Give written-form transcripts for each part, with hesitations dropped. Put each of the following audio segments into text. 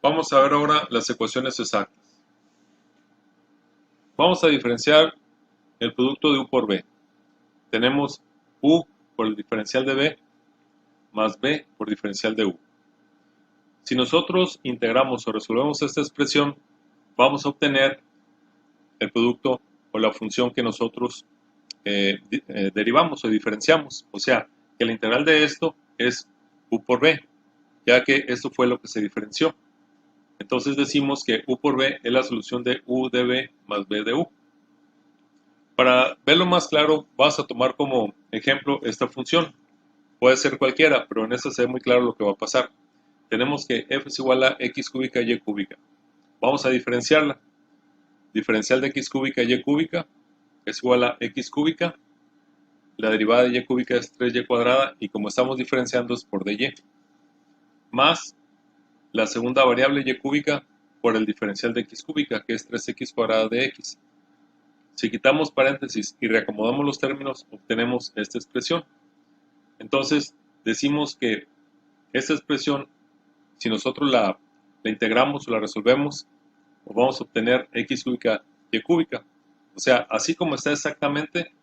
Vamos a ver ahora las ecuaciones exactas. Vamos a diferenciar el producto de u por b. Tenemos u por el diferencial de b más b por diferencial de u. Si nosotros integramos o resolvemos esta expresión, vamos a obtener el producto o la función que nosotros derivamos o diferenciamos. O sea, que la integral de esto es u por b, ya que esto fue lo que se diferenció. Entonces decimos que u por b es la solución de u de b más b de u. Para verlo más claro, vas a tomar como ejemplo esta función. Puede ser cualquiera, pero en esta se ve muy claro lo que va a pasar. Tenemos que f es igual a x cúbica y cúbica. Vamos a diferenciarla. Diferencial de x cúbica y cúbica es igual a x cúbica. La derivada de y cúbica es 3y cuadrada y como estamos diferenciando es por dy. Más la segunda variable y cúbica por el diferencial de x cúbica, que es 3x cuadrada de x. Si quitamos paréntesis y reacomodamos los términos, obtenemos esta expresión. Entonces, decimos que esta expresión, si nosotros la integramos o la resolvemos, pues vamos a obtener x cúbica y cúbica. O sea, así como está exactamente,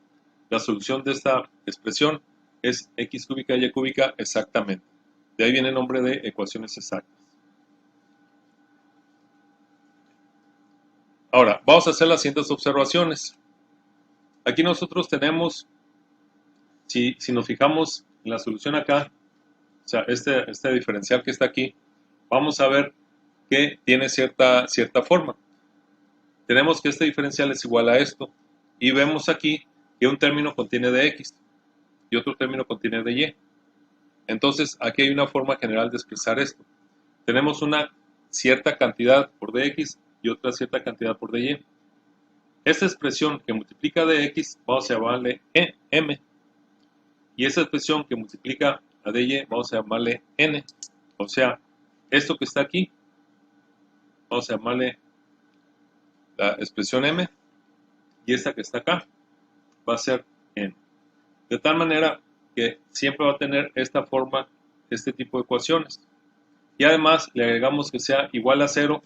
la solución de esta expresión es x cúbica y cúbica exactamente. De ahí viene el nombre de ecuaciones exactas. Ahora, vamos a hacer las siguientes observaciones. Aquí nosotros tenemos, si nos fijamos en la solución acá, o sea, este diferencial que está aquí, vamos a ver que tiene cierta forma. Tenemos que este diferencial es igual a esto, y vemos aquí que un término contiene de x y otro término contiene de y. Entonces, aquí hay una forma general de expresar esto. Tenemos una cierta cantidad por dx y otra cierta cantidad por dy. Esta expresión que multiplica dx vamos a llamarle m, y esta expresión que multiplica a dy vamos a llamarle n. O sea, esto que está aquí vamos a llamarle la expresión m, y esta que está acá va a ser n. De tal manera que siempre va a tener esta forma, este tipo de ecuaciones. Y además le agregamos que sea igual a 0,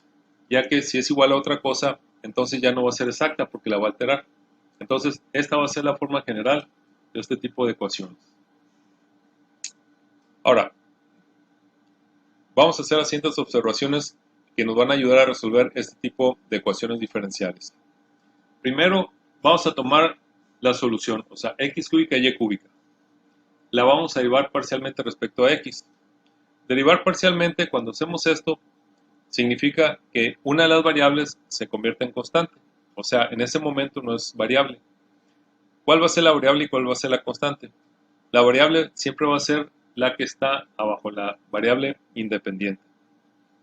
ya que si es igual a otra cosa, entonces ya no va a ser exacta porque la va a alterar. Entonces, esta va a ser la forma general de este tipo de ecuaciones. Ahora, vamos a hacer las siguientes observaciones que nos van a ayudar a resolver este tipo de ecuaciones diferenciales. Primero, vamos a tomar la solución, o sea, x cúbica y cúbica. La vamos a derivar parcialmente respecto a x. Derivar parcialmente, cuando hacemos esto, significa que una de las variables se convierte en constante. O sea, en ese momento no es variable. ¿Cuál va a ser la variable y cuál va a ser la constante? La variable siempre va a ser la que está abajo, la variable independiente.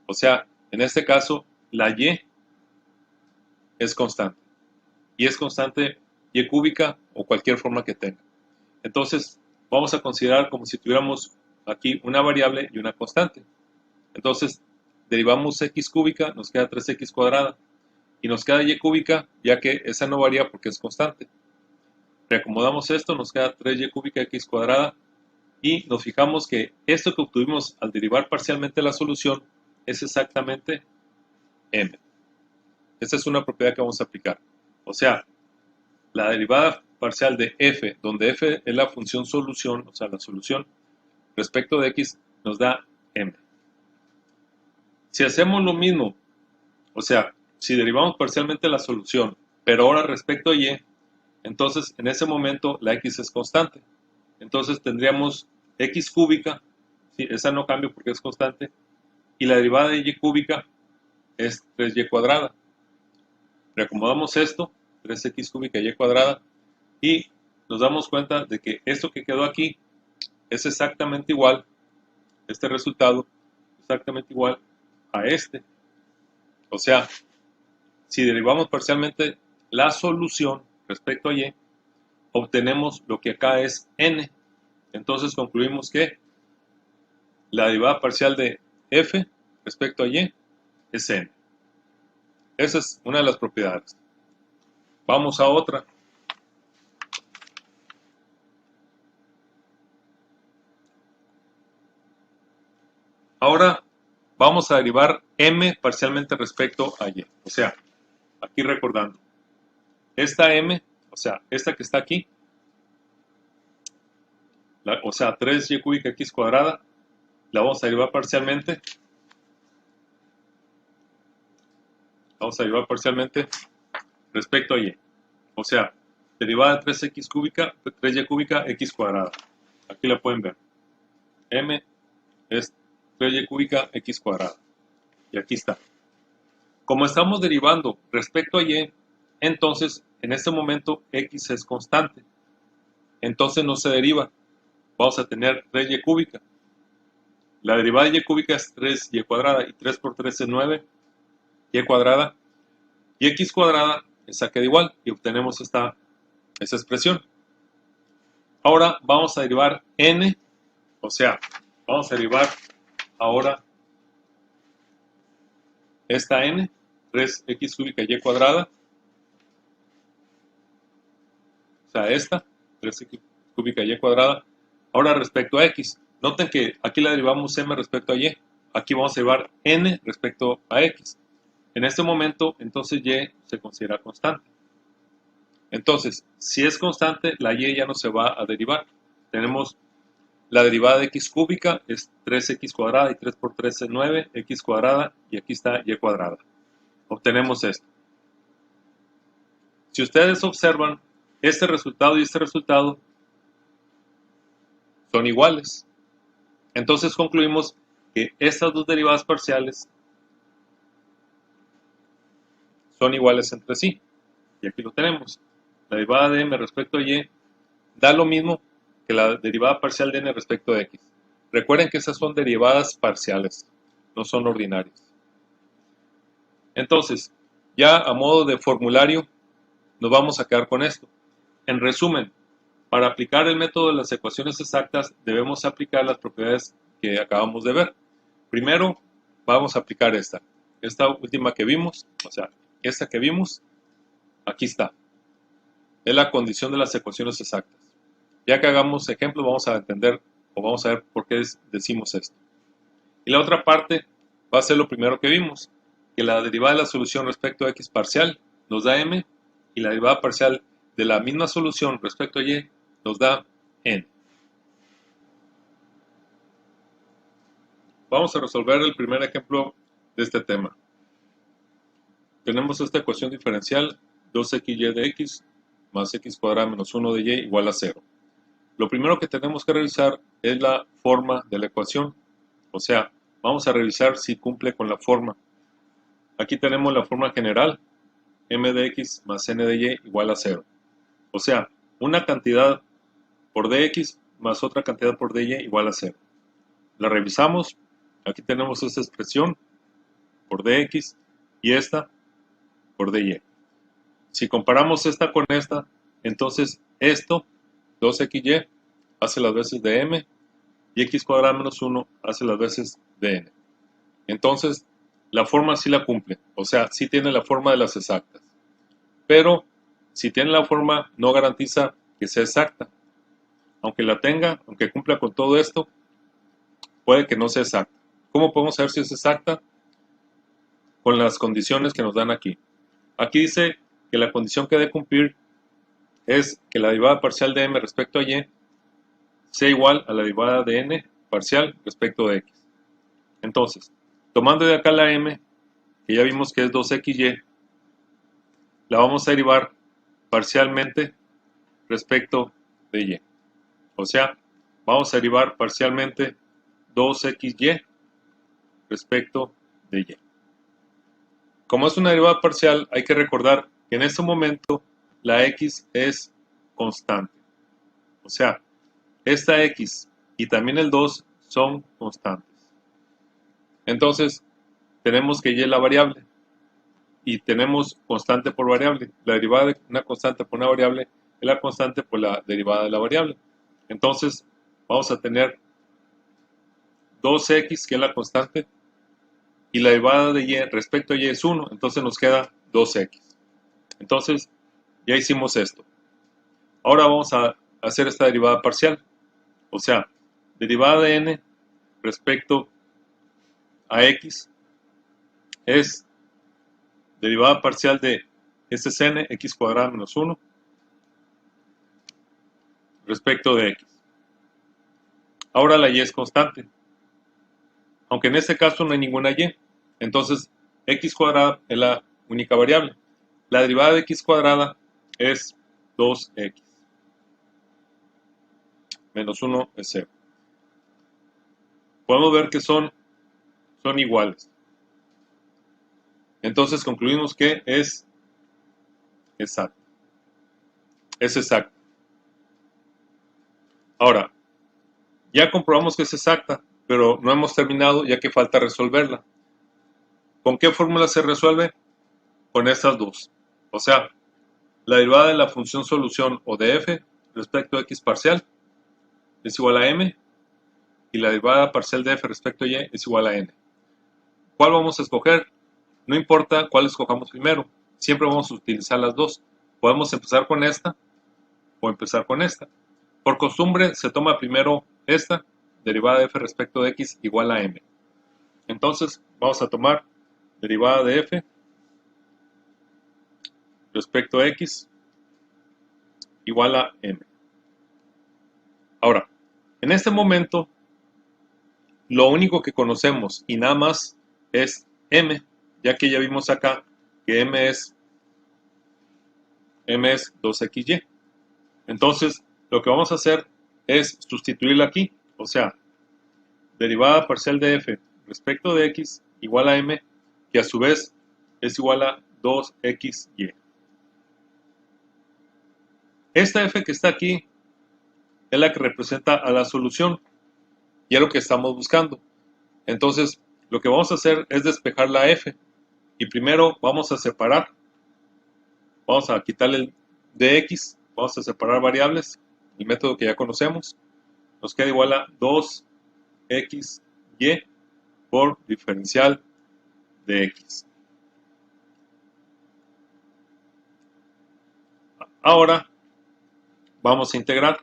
O sea, en este caso, la y es constante. Y es constante y cúbica o cualquier forma que tenga. Entonces, vamos a considerar como si tuviéramos aquí una variable y una constante. Entonces, derivamos x cúbica, nos queda 3x cuadrada. Y nos queda y cúbica, ya que esa no varía porque es constante. Reacomodamos esto, nos queda 3y cúbica x cuadrada. Y nos fijamos que esto que obtuvimos al derivar parcialmente la solución es exactamente m. Esta es una propiedad que vamos a aplicar. O sea, la derivada parcial de f, donde f es la función solución, o sea, la solución respecto de x, nos da m. Si hacemos lo mismo, o sea, si derivamos parcialmente la solución, pero ahora respecto a y, entonces en ese momento la x es constante. Entonces tendríamos x cúbica, ¿sí? Esa no cambia porque es constante, y la derivada de y cúbica es 3y cuadrada. Reacomodamos esto, 3x cúbica y cuadrada, y nos damos cuenta de que esto que quedó aquí es exactamente igual, este resultado, exactamente igual a este. O sea, si derivamos parcialmente la solución respecto a y, obtenemos lo que acá es n. Entonces concluimos que la derivada parcial de f respecto a y es n. Esa es una de las propiedades. Vamos a otra. Ahora vamos a derivar m parcialmente respecto a y. O sea, aquí recordando, esta m, o sea, esta que está aquí, o sea, 3y cúbica x cuadrada, la vamos a derivar parcialmente. Vamos a derivar parcialmente respecto a y. O sea, derivada de 3x cúbica, 3y cúbica x cuadrada. Aquí la pueden ver. M es 3y cúbica x cuadrada. Y aquí está. Como estamos derivando respecto a y, entonces en este momento x es constante. Entonces no se deriva. Vamos a tener 3y cúbica. La derivada de y cúbica es 3y cuadrada y 3 por 3 es 9, y cuadrada, y x cuadrada esa queda igual y obtenemos esa expresión. Ahora vamos a derivar n, o sea, vamos a derivar ahora esta n, 3x cúbica y cuadrada, o sea, esta, 3x cúbica y cuadrada, ahora respecto a x. Noten que aquí la derivamos m respecto a y, aquí vamos a derivar n respecto a x. En este momento, entonces y se considera constante. Entonces, si es constante, la y ya no se va a derivar. Tenemos la derivada de x cúbica, es 3x cuadrada, y 3 por 3 es 9, x cuadrada, y aquí está y cuadrada. Obtenemos esto. Si ustedes observan, este resultado y este resultado son iguales. Entonces concluimos que estas dos derivadas parciales son iguales entre sí. Y aquí lo tenemos. La derivada de m respecto a y da lo mismo que la derivada parcial de n respecto a x. Recuerden que esas son derivadas parciales, no son ordinarias. Entonces, ya a modo de formulario, nos vamos a quedar con esto. En resumen, para aplicar el método de las ecuaciones exactas, debemos aplicar las propiedades que acabamos de ver. Primero, vamos a aplicar esta última que vimos, o sea, esta que vimos, aquí está. Es la condición de las ecuaciones exactas. Ya que hagamos ejemplos, vamos a entender o vamos a ver por qué decimos esto. Y la otra parte va a ser lo primero que vimos, que la derivada de la solución respecto a x parcial nos da m, y la derivada parcial de la misma solución respecto a y nos da n. Vamos a resolver el primer ejemplo de este tema. Tenemos esta ecuación diferencial, 2xy de x más x cuadrada menos 1 de y igual a 0. Lo primero que tenemos que revisar es la forma de la ecuación. O sea, vamos a revisar si cumple con la forma. Aquí tenemos la forma general, m de x más n de y igual a 0. O sea, una cantidad por dx más otra cantidad por dy igual a 0. La revisamos. Aquí tenemos esta expresión por dx y esta por dy. Si comparamos esta con esta, entonces esto, 2xy, hace las veces de m, y x cuadrada menos 1 hace las veces de n. Entonces, la forma sí la cumple, o sea, sí tiene la forma de las exactas. Pero, si tiene la forma, no garantiza que sea exacta. Aunque la tenga, aunque cumpla con todo esto, puede que no sea exacta. ¿Cómo podemos saber si es exacta? Con las condiciones que nos dan aquí. Aquí dice que la condición que debe cumplir es que la derivada parcial de m respecto a y sea igual a la derivada de n parcial respecto de x. Entonces, tomando de acá la m, que ya vimos que es 2xy, la vamos a derivar parcialmente respecto de y. O sea, vamos a derivar parcialmente 2xy respecto de y. Como es una derivada parcial, hay que recordar que en este momento la x es constante. O sea, esta x y también el 2 son constantes. Entonces, tenemos que y es la variable y tenemos constante por variable. La derivada de una constante por una variable es la constante por la derivada de la variable. Entonces, vamos a tener 2x, que es la constante, y la derivada de y respecto a y es 1, entonces nos queda 2x. Entonces, ya hicimos esto. Ahora vamos a hacer esta derivada parcial. O sea, derivada de n respecto a x es derivada parcial de SSN x cuadrada menos 1 respecto de x. Ahora la y es constante, aunque en este caso no hay ninguna y. Entonces x cuadrada es la única variable. La derivada de x cuadrada es 2x. Menos 1 es 0. Podemos ver que son iguales. Entonces concluimos que es exacto. Es exacto. Ahora, ya comprobamos que es exacta, pero no hemos terminado ya que falta resolverla. ¿Con qué fórmula se resuelve? Con estas dos. O sea, la derivada de la función solución o de f respecto a x parcial es igual a m y la derivada parcial de f respecto a y es igual a n. ¿Cuál vamos a escoger? No importa cuál escojamos primero, siempre vamos a utilizar las dos. Podemos empezar con esta o empezar con esta. Por costumbre se toma primero esta, derivada de f respecto de x igual a m. Entonces vamos a tomar derivada de f respecto a x igual a m. Ahora, en este momento, lo único que conocemos y nada más es m, ya que ya vimos acá que m es 2xy. Entonces, lo que vamos a hacer es sustituirla aquí, o sea, derivada parcial de f respecto de x igual a m, que a su vez es igual a 2xy. Esta f que está aquí es la que representa a la solución y es lo que estamos buscando. Entonces, lo que vamos a hacer es despejar la f y primero vamos a separar. Vamos a quitarle el dx, vamos a separar variables, el método que ya conocemos. Nos queda igual a 2xy por diferencial de x. Ahora vamos a integrar.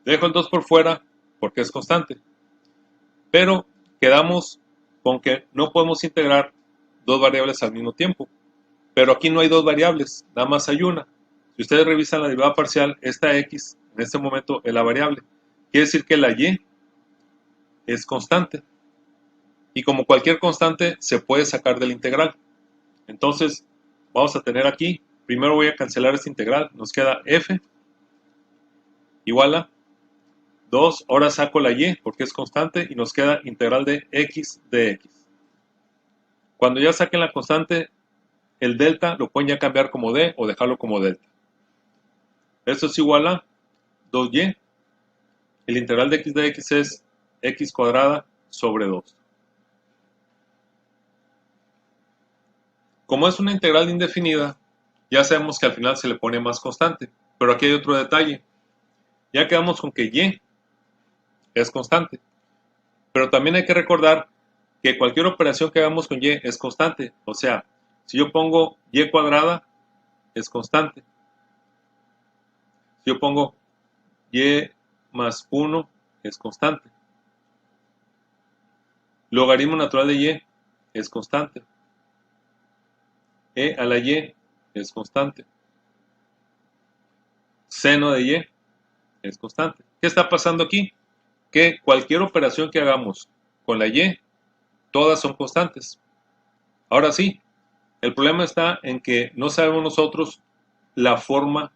Dejo el 2 por fuera porque es constante. Pero quedamos con que no podemos integrar dos variables al mismo tiempo. Pero aquí no hay dos variables, nada más hay una. Si ustedes revisan la derivada parcial, esta x en este momento es la variable. Quiere decir que la y es constante. Y como cualquier constante, se puede sacar del integral. Entonces, vamos a tener aquí, primero voy a cancelar esta integral, nos queda f igual a 2, ahora saco la y porque es constante y nos queda integral de x de x. Cuando ya saquen la constante, el delta lo pueden ya cambiar como d o dejarlo como delta. Esto es igual a 2y. El integral de x de x es x cuadrada sobre 2. Como es una integral indefinida, ya sabemos que al final se le pone más constante. Pero aquí hay otro detalle. Ya quedamos con que y es constante. Pero también hay que recordar que cualquier operación que hagamos con y es constante. O sea, si yo pongo y cuadrada, es constante. Si yo pongo y más 1, es constante. Logaritmo natural de y es constante. E a la y es constante. Seno de y es constante. ¿Qué está pasando aquí? Que cualquier operación que hagamos con la y, todas son constantes. Ahora sí, el problema está en que no sabemos nosotros la forma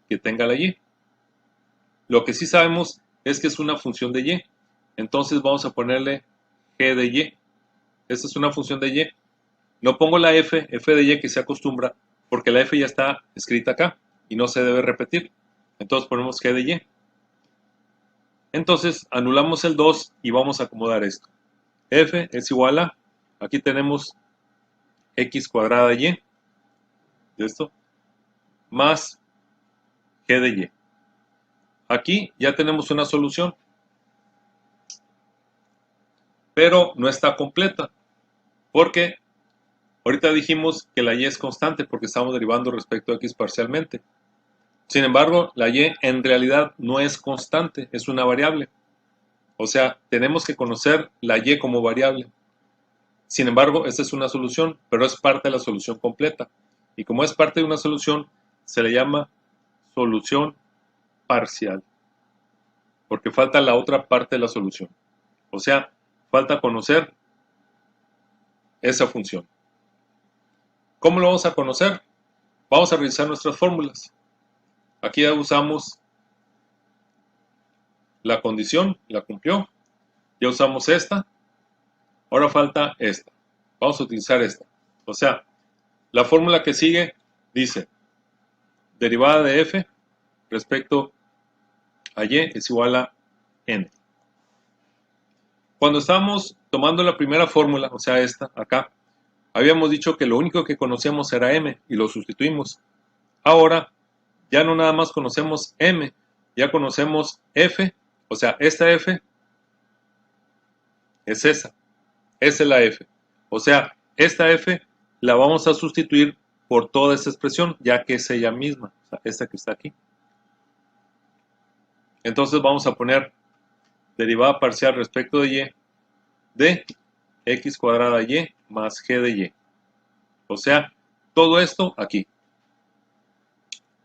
que tenga la y. Lo que sí sabemos es que es una función de y. Entonces vamos a ponerle g de y. Esta es una función de y. No pongo la f de y que se acostumbra, porque la f ya está escrita acá y no se debe repetir. Entonces ponemos g de y. Entonces anulamos el 2 y vamos a acomodar esto. F es igual a, aquí tenemos x cuadrada y, de esto, más g de y. Aquí ya tenemos una solución, pero no está completa, porque ahorita dijimos que la y es constante porque estamos derivando respecto a x parcialmente. Sin embargo, la y en realidad no es constante, es una variable. O sea, tenemos que conocer la y como variable. Sin embargo, esta es una solución, pero es parte de la solución completa. Y como es parte de una solución, se le llama solución parcial, porque falta la otra parte de la solución. O sea, falta conocer esa función. ¿Cómo lo vamos a conocer? Vamos a revisar nuestras fórmulas. Aquí ya usamos la condición, la cumplió. Ya usamos esta. Ahora falta esta. Vamos a utilizar esta. O sea, la fórmula que sigue dice derivada de f respecto a y es igual a n. Cuando estábamos tomando la primera fórmula, o sea esta, acá, habíamos dicho que lo único que conocíamos era m y lo sustituimos. Ahora ya no nada más conocemos m, ya conocemos f, o sea, esta f es esa es la f. O sea, esta f la vamos a sustituir por toda esta expresión, ya que es ella misma, o sea, esta que está aquí. Entonces vamos a poner derivada parcial respecto de y de x cuadrada y más g de y. O sea, todo esto aquí.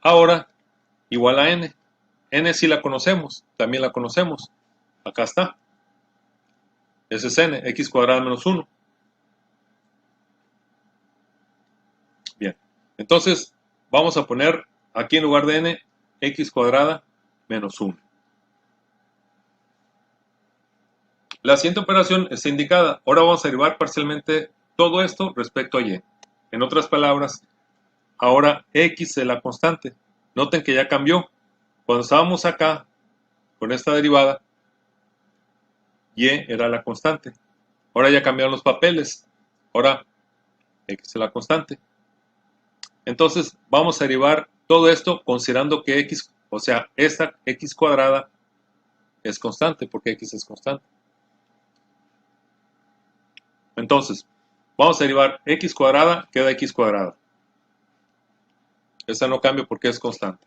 Ahora, igual a n. N sí la conocemos, también la conocemos. Acá está. Ese es n, x cuadrada menos 1. Bien, entonces vamos a poner aquí en lugar de n, x cuadrada menos 1. La siguiente operación está indicada. Ahora vamos a derivar parcialmente todo esto respecto a y. En otras palabras, ahora x es la constante. Noten que ya cambió. Cuando estábamos acá con esta derivada, y era la constante. Ahora ya cambiaron los papeles. Ahora x es la constante. Entonces vamos a derivar todo esto considerando que x, o sea, esta x cuadrada es constante, porque x es constante. Entonces, vamos a derivar x cuadrada, queda x cuadrada. Esta no cambia porque es constante.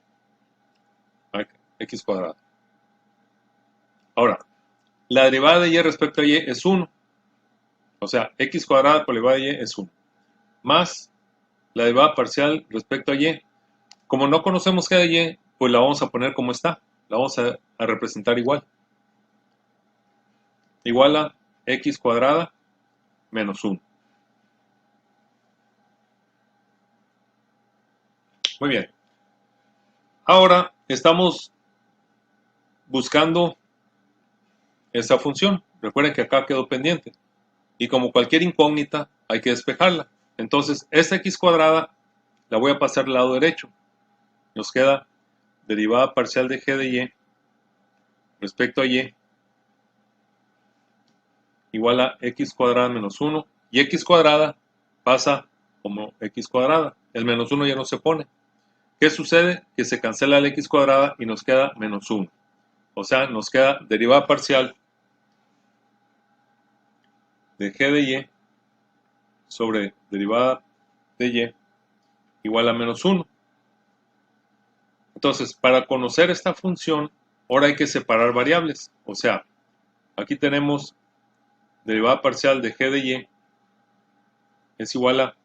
X cuadrada. Ahora, la derivada de y respecto a y es 1. O sea, x cuadrada por la derivada de y es 1. Más la derivada parcial respecto a y. Como no conocemos g de y, pues la vamos a poner como está. La vamos a representar igual. Igual a x cuadrada menos 1. Muy bien. Ahora estamos buscando esta función. Recuerden que acá quedó pendiente. Y como cualquier incógnita, hay que despejarla. Entonces, esta x cuadrada la voy a pasar al lado derecho. Nos queda derivada parcial de g de y respecto a y igual a x cuadrada menos 1. Y x cuadrada pasa como x cuadrada. El menos 1 ya no se pone. ¿Qué sucede? Que se cancela la x cuadrada y nos queda menos 1. O sea, nos queda derivada parcial de g de y sobre derivada de y igual a menos 1. Entonces, para conocer esta función, ahora hay que separar variables. O sea, aquí tenemos derivada parcial de g de y es igual a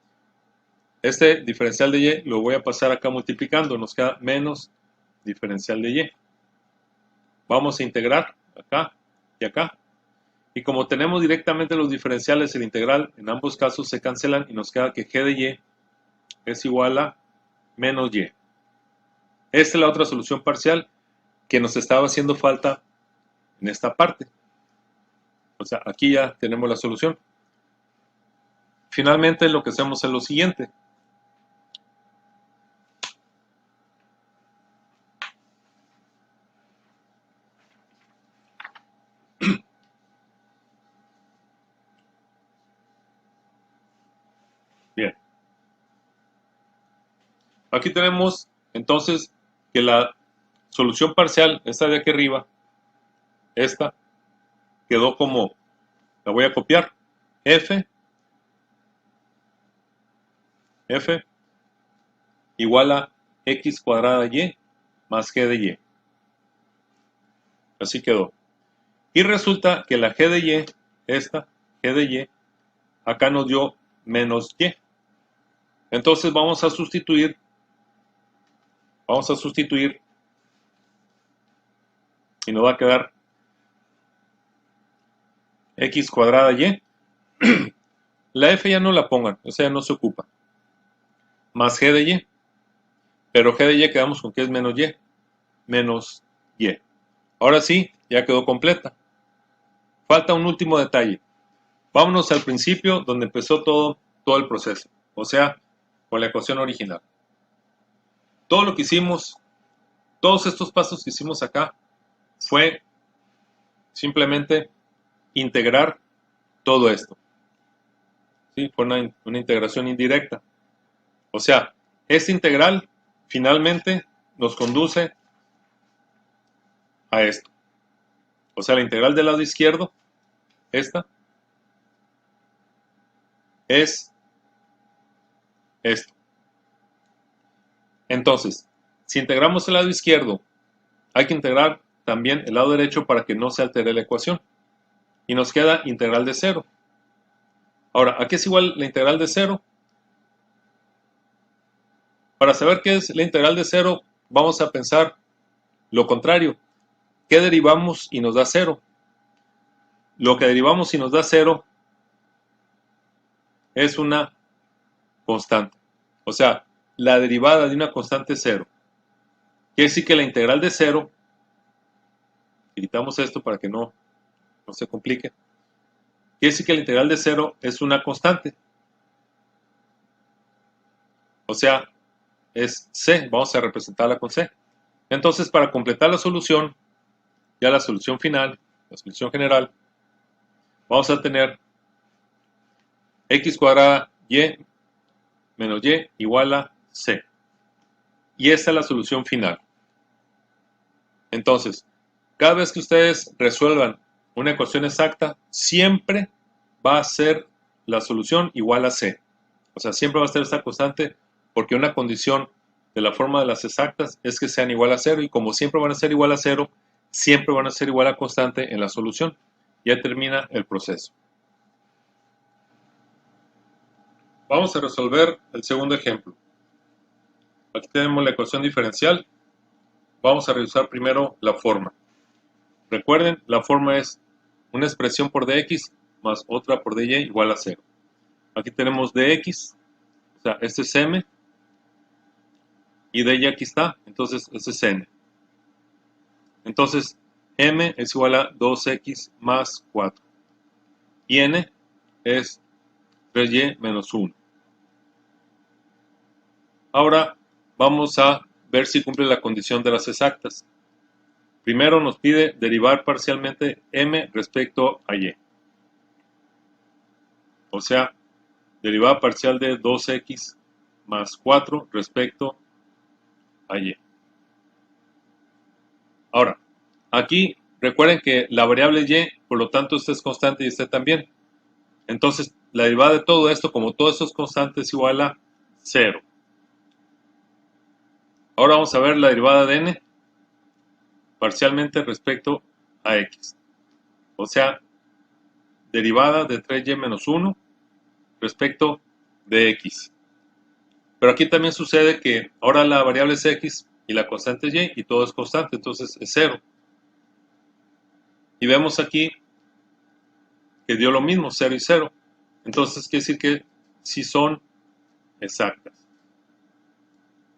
este diferencial de y, lo voy a pasar acá multiplicando, nos queda menos diferencial de y. Vamos a integrar acá y acá. Y como tenemos directamente los diferenciales, el integral en ambos casos se cancelan y nos queda que g de y es igual a menos y. Esta es la otra solución parcial que nos estaba haciendo falta en esta parte. O sea, aquí ya tenemos la solución. Finalmente lo que hacemos es lo siguiente. Bien. Aquí tenemos entonces que la solución parcial, esta de aquí arriba, esta, quedó como, la voy a copiar, f igual a x cuadrada y más g de y. Así quedó. Y resulta que la g de y, esta g de y, acá nos dio menos y. Entonces vamos a sustituir y nos va a quedar x cuadrada y. La f ya no la pongan, o sea, no se ocupa. Más g de y. Pero g de y quedamos con que es menos y. Menos y. Ahora sí, ya quedó completa. Falta un último detalle. Vámonos al principio donde empezó todo el proceso. O sea, con la ecuación original. Todo lo que hicimos, todos estos pasos que hicimos acá, fue simplemente integrar todo esto. ¿Sí? Fue una integración indirecta. O sea, esta integral finalmente nos conduce a esto. O sea, la integral del lado izquierdo, esta, es esto. Entonces, si integramos el lado izquierdo, hay que integrar también el lado derecho para que no se altere la ecuación. Y nos queda integral de 0. Ahora, ¿a qué es igual la integral de 0? Para saber qué es la integral de 0, vamos a pensar lo contrario. ¿Qué derivamos y nos da 0? Lo que derivamos y nos da 0 es una constante. O sea, la derivada de una constante es 0. Quiere decir que la integral de 0, quitamos esto para que no se complique, quiere decir que la integral de 0 es una constante. O sea, es c, vamos a representarla con c. Entonces, para completar la solución, ya la solución final, la solución general, vamos a tener x cuadrada y menos y igual a c. Y esta es la solución final. Entonces, cada vez que ustedes resuelvan una ecuación exacta, siempre va a ser la solución igual a c. O sea, siempre va a ser esta constante porque una condición de la forma de las exactas es que sean igual a 0 y como siempre van a ser igual a 0, siempre van a ser igual a constante en la solución. Ya termina el proceso. Vamos a resolver el segundo ejemplo. Aquí tenemos la ecuación diferencial. Vamos a revisar primero la forma. Recuerden, la forma es una expresión por dx más otra por dy igual a 0. Aquí tenemos dx, o sea, este es m, y dy aquí está, entonces este es n. Entonces, m es igual a 2x más 4. Y n es 3y menos 1. Ahora vamos a ver si cumple la condición de las exactas. Primero nos pide derivar parcialmente m respecto a y. O sea, derivada parcial de 2x más 4 respecto a y. Ahora, aquí recuerden que la variable y, por lo tanto, esta es constante y esta también. Entonces, la derivada de todo esto, como todo esto es constante, es igual a 0. Ahora vamos a ver la derivada de n parcialmente respecto a x. O sea, derivada de 3y menos 1 respecto de x. Pero aquí también sucede que ahora la variable es x y la constante es y todo es constante, entonces es 0. Y vemos aquí que dio lo mismo, 0 y 0. Entonces quiere decir que sí son exactas.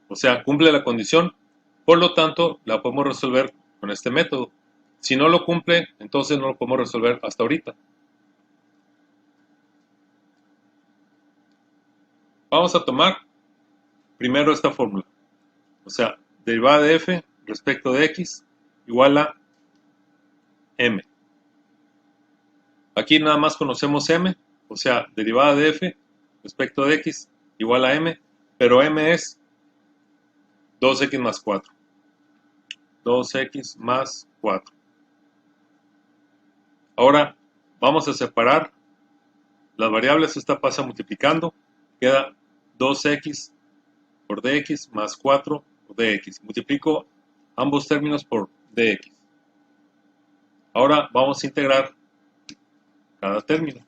O sea, cumple la condición, por lo tanto la podemos resolver con este método. Si no lo cumple, entonces no lo podemos resolver hasta ahorita. Vamos a tomar primero esta fórmula. O sea, derivada de f respecto de x igual a m. Aquí nada más conocemos m, o sea, derivada de f respecto de x igual a m, pero m es 2x más 4. 2x más 4. Ahora vamos a separar las variables, esta pasa multiplicando, queda 2x por dx más 4 por dx. Multiplico ambos términos por dx. Ahora vamos a integrar cada término.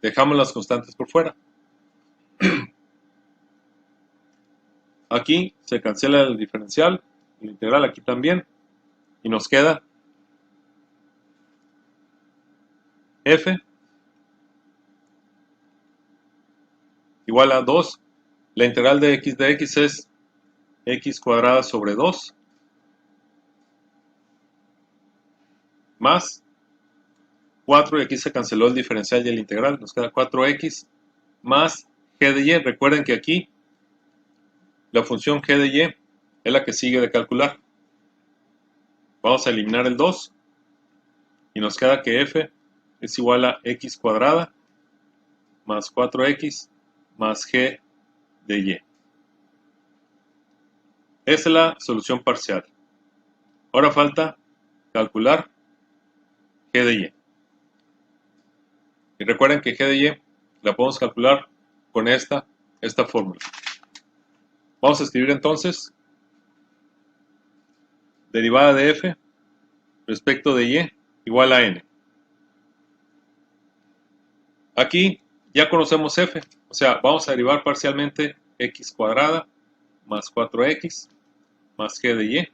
Dejamos las constantes por fuera. Aquí se cancela el diferencial, el integral aquí también, y nos queda f igual a 2. La integral de x es x cuadrada sobre 2 más 4, y aquí se canceló el diferencial y el integral, nos queda 4x más g de y. Recuerden que aquí la función g de y es la que sigue de calcular. Vamos a eliminar el 2 y nos queda que f es igual a x cuadrada más 4x más g de y. Esa es la solución parcial. Ahora falta calcular g de y. Y recuerden que g de y la podemos calcular con esta fórmula. Vamos a escribir entonces derivada de f respecto de y igual a n. Aquí ya conocemos f, o sea, vamos a derivar parcialmente x cuadrada más 4x más g de y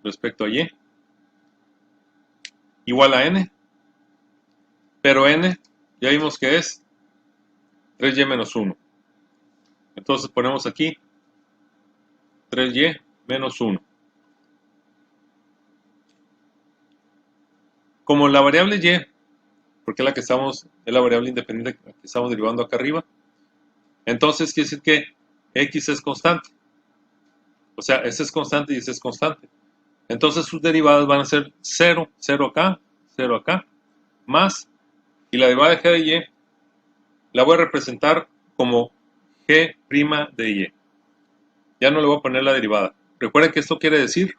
respecto a y igual a n, pero n ya vimos que es 3y menos 1. Entonces ponemos aquí 3y menos 1. Como la variable y, porque es la variable independiente que estamos derivando acá arriba, entonces quiere decir que x es constante. O sea, ese es constante y ese es constante. Entonces sus derivadas van a ser 0, 0 acá, más, y la derivada de g de y la voy a representar como g' de y. Ya no le voy a poner la derivada. Recuerden que esto quiere decir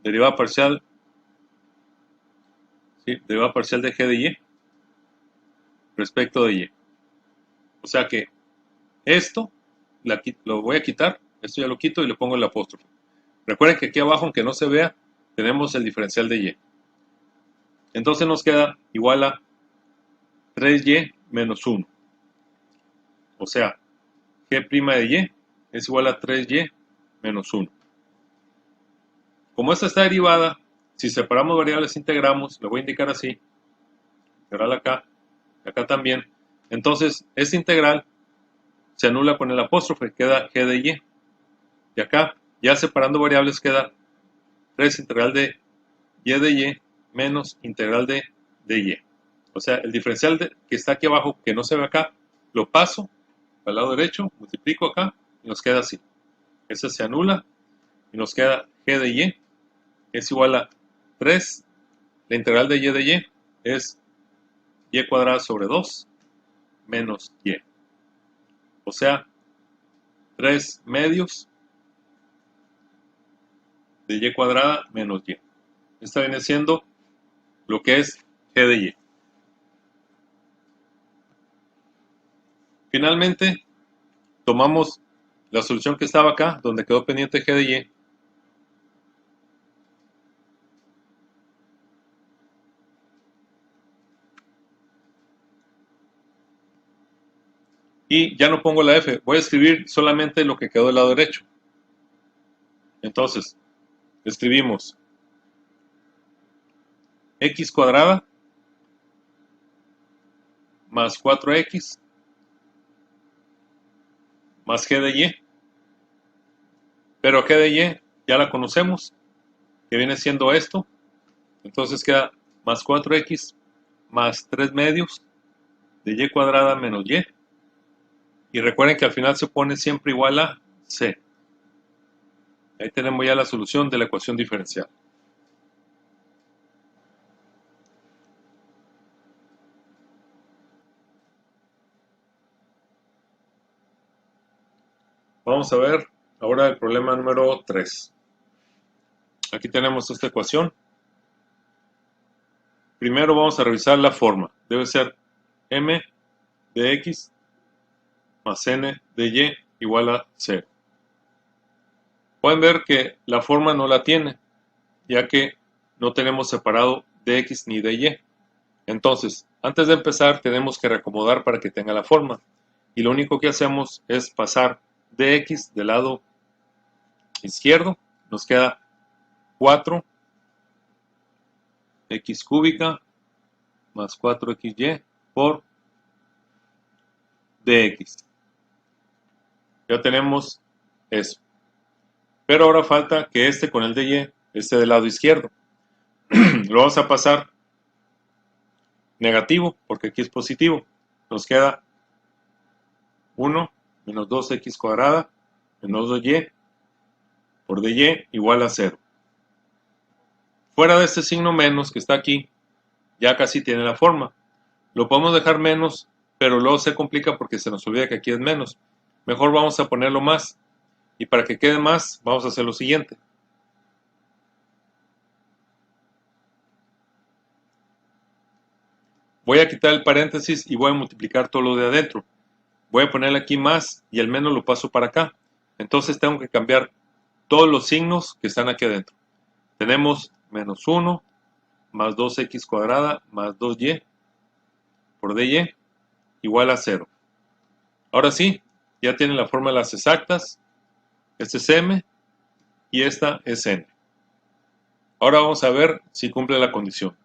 derivada parcial, ¿sí? Derivada parcial de g de y respecto de y. O sea que esto lo voy a quitar, esto ya lo quito y le pongo el apóstrofe. Recuerden que aquí abajo, aunque no se vea, tenemos el diferencial de y. Entonces nos queda igual a 3y menos 1. O sea, g' de y es igual a 3y menos 1. Como esta está derivada, si separamos variables e integramos, le voy a indicar así, integral acá, y acá también. Entonces, esta integral se anula con el apóstrofe, queda g de y. Y acá, ya separando variables, queda 3 integral de y menos integral de y. O sea, el diferencial que está aquí abajo, que no se ve acá, lo paso al lado derecho, multiplico acá y nos queda así. Ese se anula y nos queda g de y es igual a 3. La integral de y es y cuadrada sobre 2 menos y. O sea, 3 medios de y cuadrada menos y. Esta viene siendo lo que es g de y. Finalmente, tomamos la solución que estaba acá, donde quedó pendiente g de y, y ya no pongo la f, voy a escribir solamente lo que quedó del lado derecho. Entonces, escribimos x cuadrada más 4x más g de y, pero g de y ya la conocemos, que viene siendo esto. Entonces queda más 4x más 3 medios de y cuadrada menos y. Y recuerden que al final se pone siempre igual a c. Ahí tenemos ya la solución de la ecuación diferencial. Vamos a ver ahora el problema número 3. Aquí tenemos esta ecuación. Primero vamos a revisar la forma. Debe ser m de x más n de y igual a 0. Pueden ver que la forma no la tiene, ya que no tenemos separado dx ni dy. Entonces, antes de empezar tenemos que reacomodar para que tenga la forma. Y lo único que hacemos es pasar dx del lado izquierdo. Nos queda 4x cúbica más 4xy por dx. Ya tenemos eso. Pero ahora falta que este con el dy esté del lado izquierdo. Lo vamos a pasar negativo porque aquí es positivo. Nos queda 1 menos 2x cuadrada menos 2y por dy igual a 0. Fuera de este signo menos que está aquí, ya casi tiene la forma. Lo podemos dejar menos, pero luego se complica porque se nos olvida que aquí es menos. Mejor vamos a ponerlo más. Y para que quede más, vamos a hacer lo siguiente. Voy a quitar el paréntesis y voy a multiplicar todo lo de adentro. Voy a ponerle aquí más y el menos lo paso para acá. Entonces tengo que cambiar todos los signos que están aquí adentro. Tenemos menos 1 más 2x cuadrada más 2y por dy igual a 0. Ahora sí, ya tienen la forma de las exactas. Este es m y esta es n. Ahora vamos a ver si cumple la condición.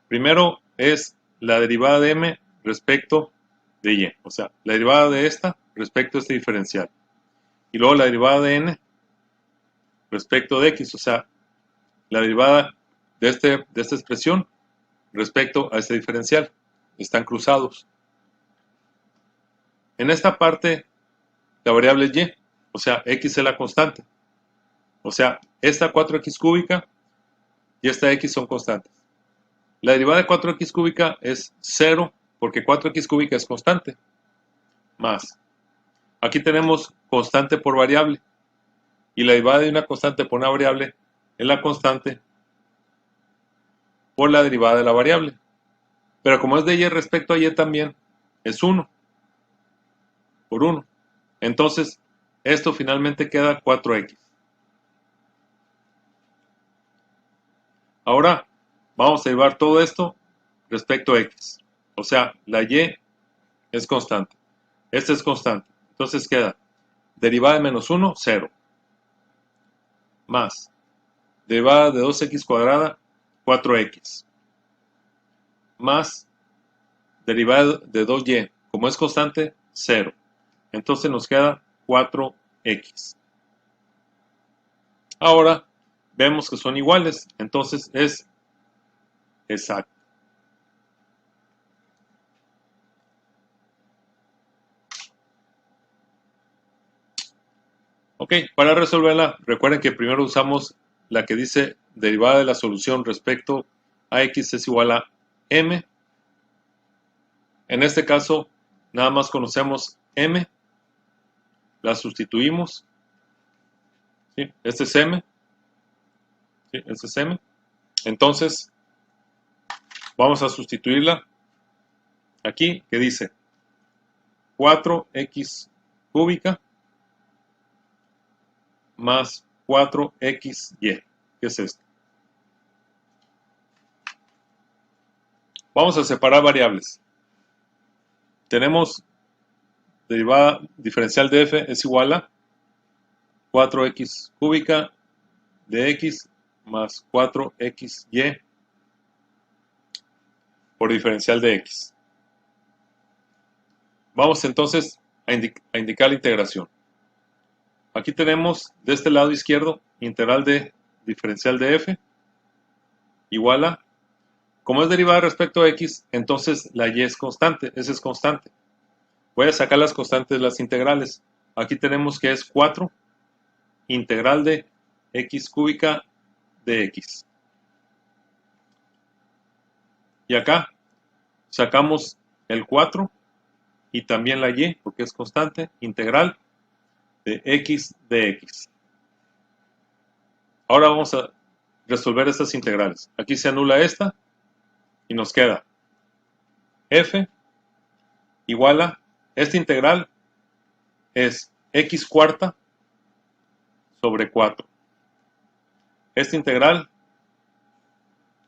Primero es la derivada de m respecto de y. O sea, la derivada de esta respecto a este diferencial. Y luego la derivada de n respecto de x. O sea, la derivada de esta expresión respecto a este diferencial. Están cruzados. En esta parte, la variable es y. O sea, x es la constante. O sea, esta 4x cúbica y esta x son constantes. La derivada de 4x cúbica es 0 porque 4x cúbica es constante. Más. Aquí tenemos constante por variable. Y la derivada de una constante por una variable es la constante por la derivada de la variable. Pero como es de y respecto a y también, es 1 por 1. Entonces, esto finalmente queda 4x. Ahora, vamos a derivar todo esto respecto a x. O sea, la y es constante. Esta es constante. Entonces queda derivada de menos 1, 0. Más derivada de 2x cuadrada, 4x. Más derivada de 2y. Como es constante, 0. Entonces nos queda 4x. Ahora vemos que son iguales. Entonces es exacto. Ok, para resolverla, recuerden que primero usamos la que dice derivada de la solución respecto a x es igual a m. En este caso, nada más conocemos m, la sustituimos. ¿Sí? Este es m. ¿Sí? Este es m. Entonces, vamos a sustituirla aquí, que dice 4x cúbica más 4xy, que es esto. Vamos a separar variables. Tenemos derivada diferencial de f es igual a 4x cúbica de x más 4xy por diferencial de x. Vamos entonces a indicar la integración. Aquí tenemos de este lado izquierdo integral de diferencial de f igual a, como es derivada respecto a x, entonces la y es constante, esa es constante. Voy a sacar las constantes de las integrales. Aquí tenemos que es 4 integral de x cúbica de x. Y acá sacamos el 4 y también la y, porque es constante, integral de x de x. Ahora vamos a resolver estas integrales. Aquí se anula esta y nos queda f igual a, esta integral es x cuarta sobre 4. Esta integral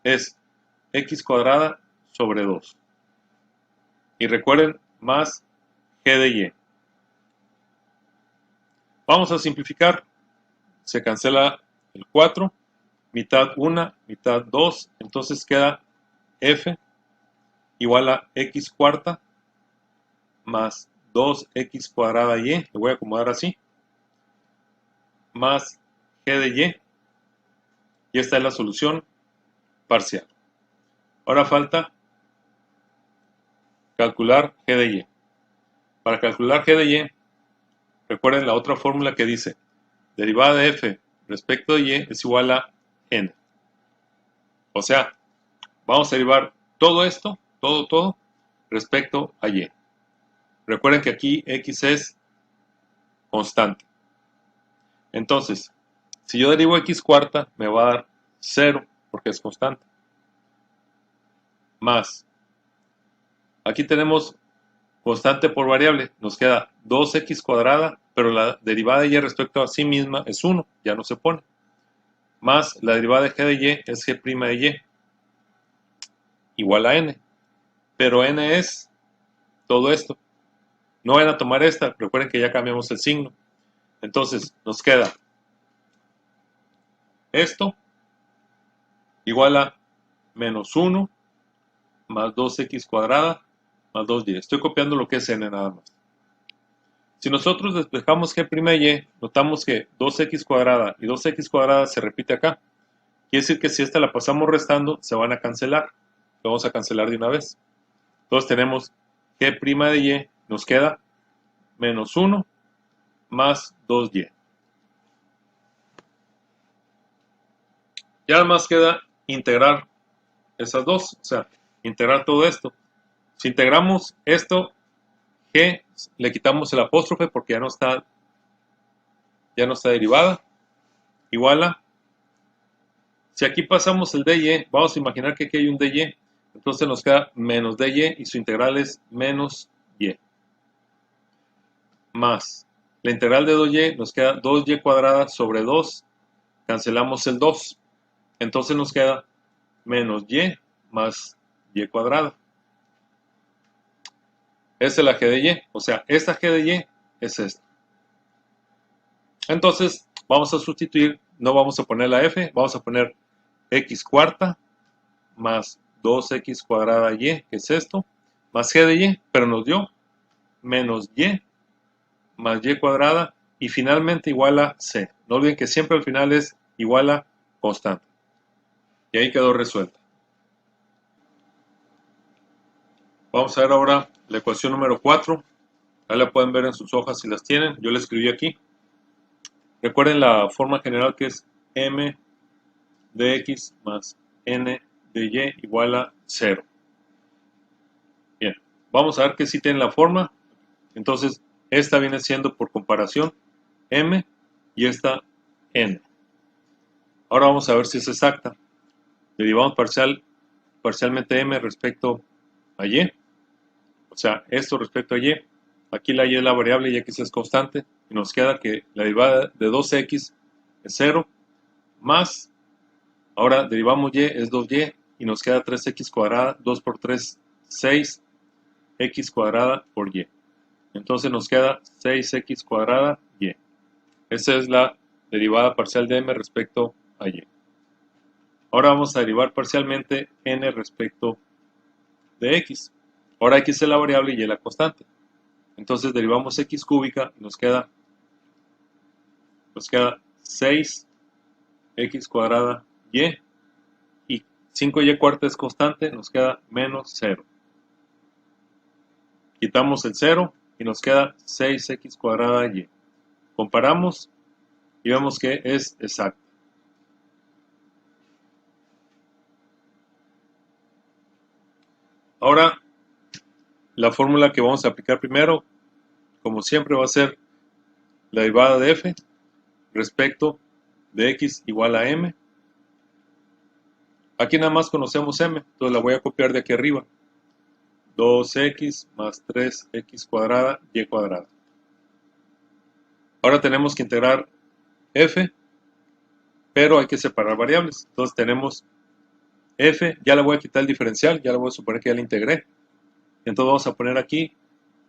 es x cuadrada sobre 2. Y recuerden, más g de y. Vamos a simplificar. Se cancela el 4, mitad 1, mitad 2, entonces queda f igual a x cuarta más 2x cuadrada y, le voy a acomodar así, más g de y esta es la solución parcial. Ahora falta calcular g de y. Para calcular g de y, recuerden la otra fórmula que dice derivada de f respecto de y es igual a n. O sea, vamos a derivar todo esto, todo, respecto a y. Recuerden que aquí x es constante. Entonces, si yo derivo x cuarta, me va a dar 0, porque es constante. Más, aquí tenemos constante por variable, nos queda 2x cuadrada, pero la derivada de y respecto a sí misma es 1, ya no se pone. Más la derivada de g de y es g' de y, igual a n. Pero n es todo esto. No van a tomar esta, recuerden que ya cambiamos el signo. Entonces nos queda esto igual a menos 1 más 2x cuadrada más 2y. Estoy copiando lo que es n nada más. Si nosotros despejamos g' de y, notamos que 2x cuadrada y 2x cuadrada se repite acá. Quiere decir que si esta la pasamos restando, se van a cancelar. Lo vamos a cancelar de una vez. Entonces tenemos g' de y, nos queda menos 1 más 2y. Ya además queda integrar esas dos, o sea, integrar todo esto. Si integramos esto, g, le quitamos el apóstrofe porque ya no está derivada, igual a, si aquí pasamos el dy, vamos a imaginar que aquí hay un dy, entonces nos queda menos dy y su integral es menos y. Más, la integral de 2y nos queda 2y cuadrada sobre 2, cancelamos el 2, entonces nos queda menos y más y cuadrada. Esa es la g de y, o sea, esta g de y es esta. Entonces, vamos a sustituir, no vamos a poner la f, vamos a poner x cuarta más 2x cuadrada y, que es esto, más g de y, pero nos dio menos y más y cuadrada y finalmente igual a c. No olviden que siempre al final es igual a constante. Y ahí quedó resuelta. Vamos a ver ahora la ecuación número 4. Ahí la pueden ver en sus hojas si las tienen. Yo la escribí aquí. Recuerden la forma general que es m de x más n de y igual a 0. Bien, vamos a ver que sí tienen la forma. Entonces, esta viene siendo por comparación m y esta n. Ahora vamos a ver si es exacta. Derivamos parcialmente m respecto a y. O sea, esto respecto a y. Aquí la y es la variable y x es constante. Y nos queda que la derivada de 2x es 0. Más, ahora derivamos y es 2y. Y nos queda 3x cuadrada. 2 por 3, 6. X cuadrada por y. Entonces nos queda 6x cuadrada y. Esa es la derivada parcial de m respecto a y. Ahora vamos a derivar parcialmente n respecto de x. Ahora x es la variable y y la constante. Entonces derivamos x cúbica y nos queda 6x cuadrada y. Y 5y cuarta es constante, nos queda menos 0. Quitamos el 0 y nos queda 6x cuadrada y. Comparamos y vemos que es exacto. Ahora, la fórmula que vamos a aplicar primero, como siempre, va a ser la derivada de f respecto de x igual a m. Aquí nada más conocemos m, entonces la voy a copiar de aquí arriba. 2x más 3x cuadrada y cuadrada. Ahora tenemos que integrar f, pero hay que separar variables. Entonces tenemos f, ya le voy a quitar el diferencial, ya le voy a suponer que ya le integré. Entonces vamos a poner aquí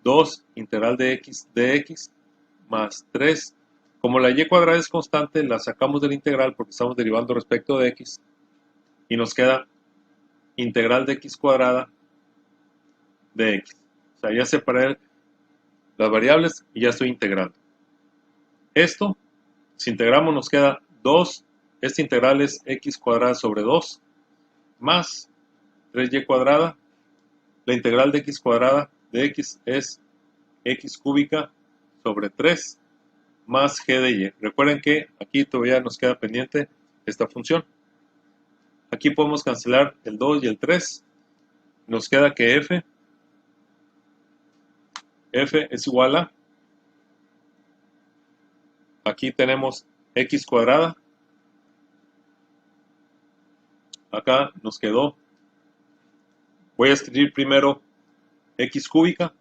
2 integral de x dx más 3. Como la y cuadrada es constante, la sacamos del integral porque estamos derivando respecto de x. Y nos queda integral de x cuadrada de x. O sea, ya separé las variables y ya estoy integrando. Esto, si integramos, nos queda 2. Este integral es x cuadrada sobre 2 más 3y cuadrada. La integral de x cuadrada de x es x cúbica sobre 3 más g de y. Recuerden que aquí todavía nos queda pendiente esta función. Aquí podemos cancelar el 2 y el 3. Nos queda que f es igual a, aquí tenemos x cuadrada, acá nos quedó, voy a escribir primero x cúbica,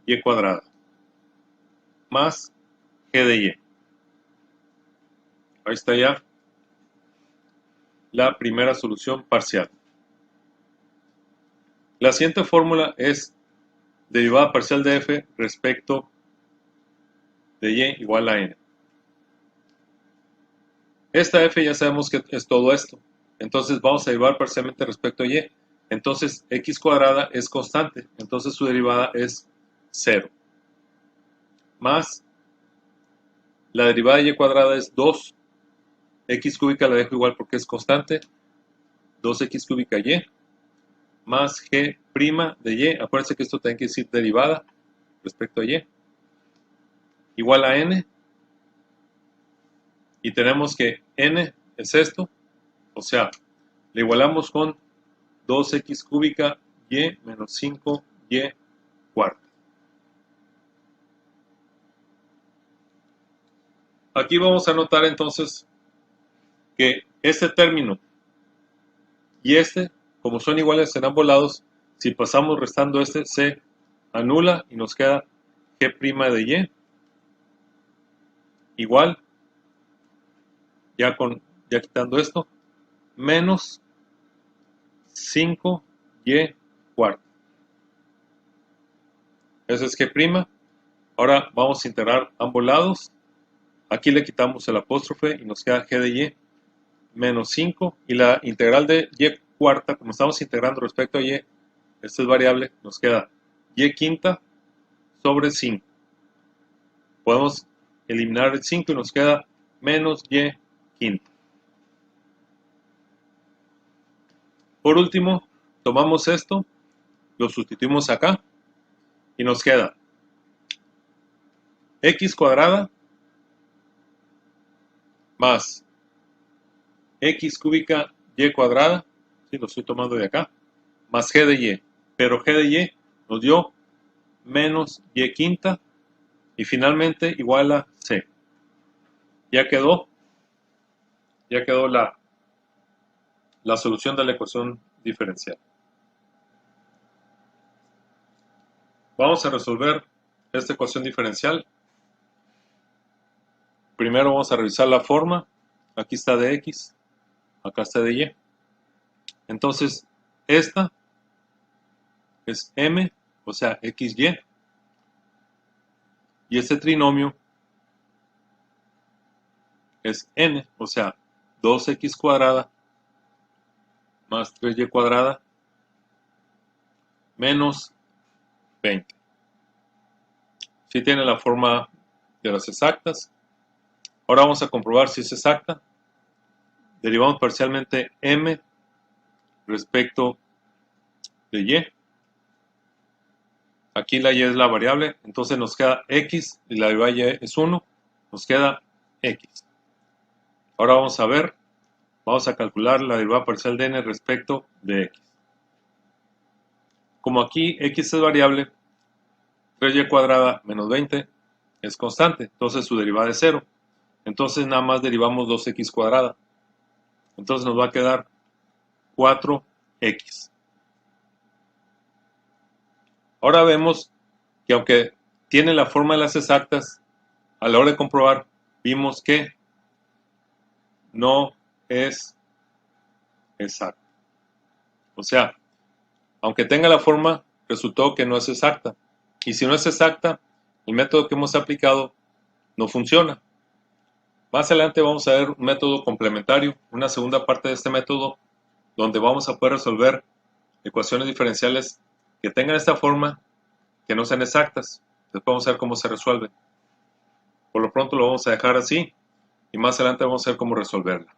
y cuadrada, más g de y. Ahí está ya la primera solución parcial. La siguiente fórmula es derivada parcial de f respecto de y igual a n. Esta f ya sabemos que es todo esto. Entonces vamos a derivar parcialmente respecto a y. Entonces x cuadrada es constante. Entonces su derivada es 0. Más la derivada de y cuadrada es 2. X cúbica la dejo igual porque es constante. 2x cúbica y más g' de y. Acuérdense que esto tiene que decir derivada respecto a y. Igual a n. Y tenemos que n es esto. O sea, le igualamos con 2x cúbica y menos 5y cuarta. Aquí vamos a notar entonces que este término y este, como son iguales en ambos lados, si pasamos restando este, se anula y nos queda g' de y igual, ya quitando esto, menos 5y cuarta. Eso es g'. Ahora vamos a integrar ambos lados. Aquí le quitamos el apóstrofe y nos queda g de y menos 5. Y la integral de y cuarta, como estamos integrando respecto a y, esta es variable, nos queda y quinta sobre 5. Podemos eliminar el 5 y nos queda menos y quinta. Por último, tomamos esto, lo sustituimos acá y nos queda x cuadrada más x cúbica y cuadrada, ¿sí? Lo estoy tomando de acá, más g de y, pero g de y nos dio menos y quinta y finalmente igual a c. Ya quedó la solución de la ecuación diferencial. Vamos a resolver esta ecuación diferencial. Primero vamos a revisar la forma. Aquí está de x, acá está de y. Entonces, esta es m, o sea, xy. Y este trinomio es n, o sea, 2x cuadrada más 3y cuadrada menos 20. Si tiene la forma de las exactas. Ahora vamos a comprobar si es exacta. Derivamos parcialmente m respecto de y. Aquí la y es la variable, entonces nos queda x y la derivada de y es 1. Nos queda x. Ahora vamos a calcular la derivada parcial de n respecto de x. Como aquí x es variable, 3y cuadrada menos 20 es constante, entonces su derivada es 0. Entonces nada más derivamos 2x cuadrada. Entonces nos va a quedar 4x. Ahora vemos que aunque tiene la forma de las exactas, a la hora de comprobar, vimos que no es exacta. O sea, aunque tenga la forma, resultó que no es exacta. Y si no es exacta, el método que hemos aplicado no funciona. Más adelante vamos a ver un método complementario, una segunda parte de este método, donde vamos a poder resolver ecuaciones diferenciales que tengan esta forma, que no sean exactas. Después vamos a ver cómo se resuelve. Por lo pronto lo vamos a dejar así y más adelante vamos a ver cómo resolverla.